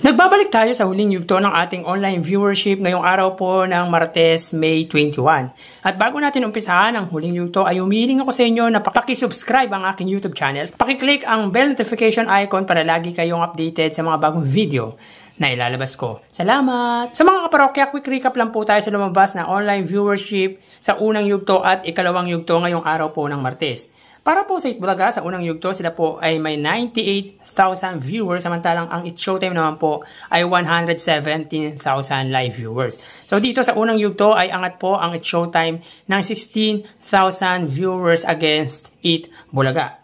Nagbabalik tayo sa huling yugto ng ating online viewership ngayong araw po ng Martes, May 21. At bago natin umpisahan ang huling yugto ay humihiling ako sa inyo na pakisubscribe ang aking YouTube channel. Pakiclick ang bell notification icon para lagi kayong updated sa mga bagong video na ilalabas ko. Salamat! Sa mga kaparokya, quick recap lang po tayo sa lumabas na online viewership sa unang yugto at ikalawang yugto ngayong araw po ng Martes. Para po sa Itbulaga, sa unang yugto, sila po ay may 98,000 viewers, samantalang ang It's Showtime naman po ay 117,000 live viewers. So dito sa unang yugto ay angat po ang It's Showtime ng 16,000 viewers against Itbulaga.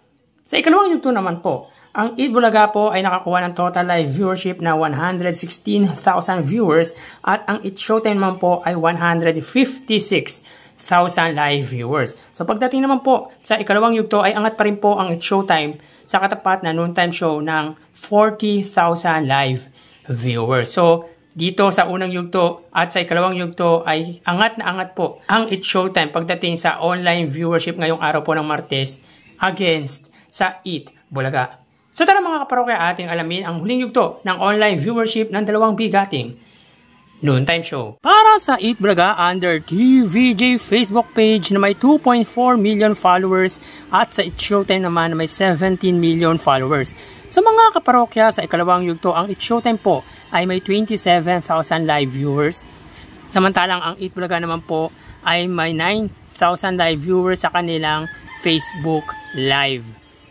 Sa ikalawang yugto naman po, ang Itbulaga po ay nakakuha ng total live viewership na 116,000 viewers at ang It's Showtime naman po ay 156,000 live viewers. So pagdating naman po sa ikalawang yugto ay angat pa rin po ang It's Showtime sa katapat na noontime show ng 40,000 live viewers. So dito sa unang yugto at sa ikalawang yugto ay angat na angat po ang It's Showtime pagdating sa online viewership ngayong araw po ng Martes against sa Itbulaga. So tara mga kaparokya, ating alamin ang huling yugto ng online viewership ng dalawang bigating noontime show. Para sa Itbulaga under TVJ Facebook page na may 2.4 million followers at sa It's Showtime naman na may 17 million followers. So mga kaparokya, sa ikalawang yugto, ang It's Showtime po ay may 27,000 live viewers. Samantalang ang Itbulaga naman po ay may 9,000 live viewers sa kanilang Facebook Live.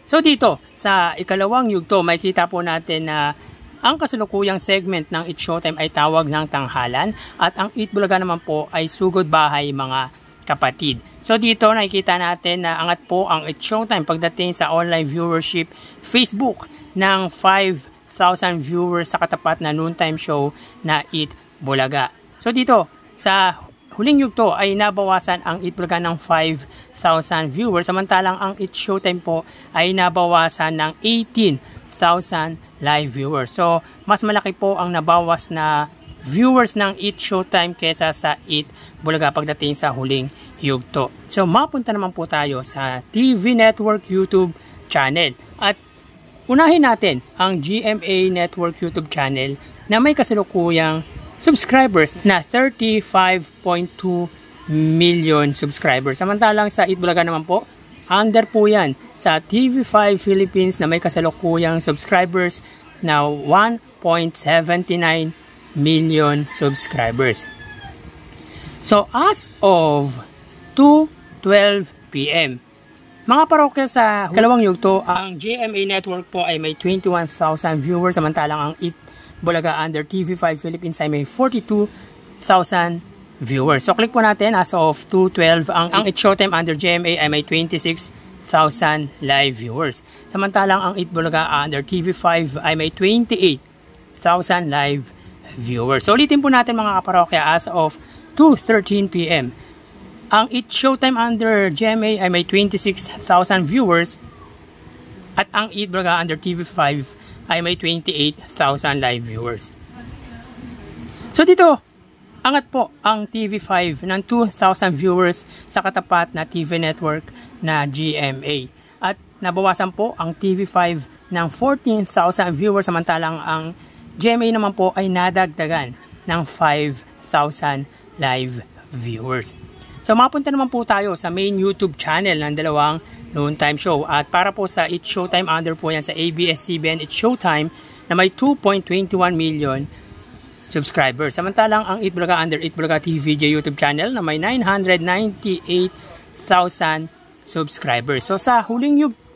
So dito, sa ikalawang yugto, makikita po natin na ang kasalukuyang segment ng It's Showtime ay tawag ng tanghalan at ang Itbulaga naman po ay sugod bahay mga kapatid. So dito nakikita natin na angat po ang It's Showtime pagdating sa online viewership Facebook ng 5,000 viewers sa katapat na noontime show na Itbulaga. So dito sa huling yugto ay nabawasan ang Itbulaga ng 5,000 viewers samantalang ang It's Showtime po ay nabawasan ng 18,000 live viewers. So, mas malaki po ang nabawas na viewers ng It's Showtime kesa sa Itbulaga pagdating sa huling yugto. So, mapunta naman po tayo sa TV Network YouTube channel. At unahin natin ang GMA Network YouTube channel na may kasalukuyang subscribers na 35.2 million subscribers. Samantalang sa Itbulaga naman po, under po yan sa TV5 Philippines na may kasalukuyang subscribers na 1.79 million subscribers. So as of 2:12 PM, mga parokya sa kalawang yugto, ang GMA Network po ay may 21,000 viewers samantalang ang Itbulaga under TV5 Philippines ay may 42,000 viewers. So click po natin as of 2:12 ang It's Showtime under GMA ay may 26,000 live viewers. Samantalang ang Itbulaga under TV5 ay may 28,000 live viewers. So ulitin po natin mga kaparokya as of 2:13 PM. Ang It's Showtime under GMA ay may 26,000 viewers at ang Itbulaga under TV5 ay may 28,000 live viewers. So dito, angat po ang TV5 ng 2,000 viewers sa katapat na TV network na GMA. At nabawasan po ang TV5 ng 14,000 viewers samantalang ang GMA naman po ay nadagdagan ng 5,000 live viewers. So mapunta naman po tayo sa main YouTube channel ng dalawang noontime show. At para po sa It's Showtime under po yan sa ABS-CBN It's Showtime na may 2.21 million subscribers. Samantalang ang Itbulaga under Itbulaga TVJ YouTube channel na may 998,000 subscribers. So sa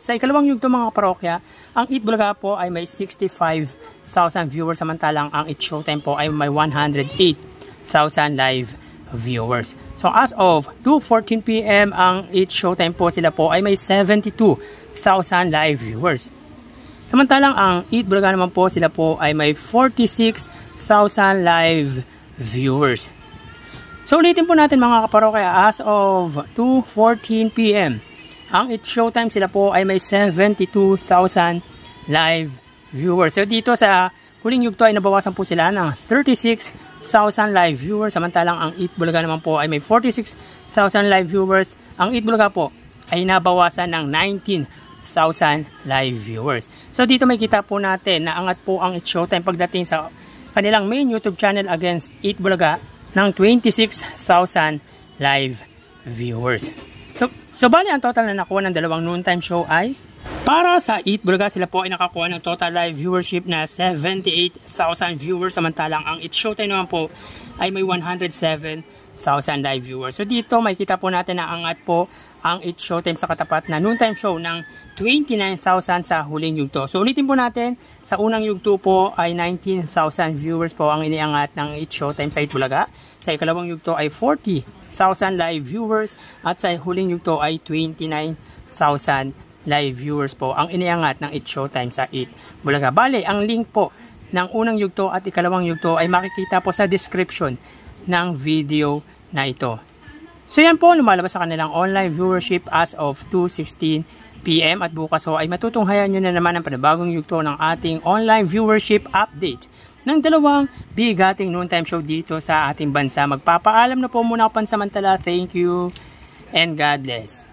sa ikalawang yugto mga parokya, ang Itbulaga po ay may 65,000 viewers samantalang ang It's Showtime po ay may 108,000 live viewers. So as of 2:14 PM ang It's Showtime po sila po ay may 72,000 live viewers. Samantalang ang Itbulaga naman po sila po ay may 46,000 live viewers. So ulitin po natin mga kaparokya, as of 2:14 PM, ang It's Showtime sila po ay may 72,000 live viewers. So dito sa huling yugto ay nabawasan po sila ng 36,000 live viewers samantalang ang Itbulaga naman po ay may 46,000 live viewers. Ang Itbulaga po ay nabawasan ng live viewers. So dito may kita po natin na angat po ang It's Showtime pagdating sa kanilang main YouTube channel against Eat Bulaga ng 26,000 live viewers. So bali ang total na nakuha ng dalawang noontime show ay para sa Eat Bulaga, sila po ay nakakuha ng total live viewership na 78,000 viewers, samantalang ang It's Showtime naman po ay may 107,000 live viewers. So dito may kita po natin na angat po ang It's Showtime sa katapat na noontime show ng 29,000 sa huling yugto. So ulitin po natin, sa unang yugto po ay 19,000 viewers po ang iniangat ng It's Showtime sa Eat Bulaga. Sa ikalawang yugto ay 40,000 live viewers at sa huling yugto ay 29,000 live viewers po ang iniangat ng It's Showtime sa Eat Bulaga. Bale, ang link po ng unang yugto at ikalawang yugto ay makikita po sa description ng video na ito. So yan po, lumalabas sa kanilang online viewership as of 2:16 PM at bukas ho ay matutunghayan nyo na naman ang panibagong yugto ng ating online viewership update ng dalawang bigating noontime show dito sa ating bansa. Magpapaalam na po muna ako pansamantala. Thank you and God bless.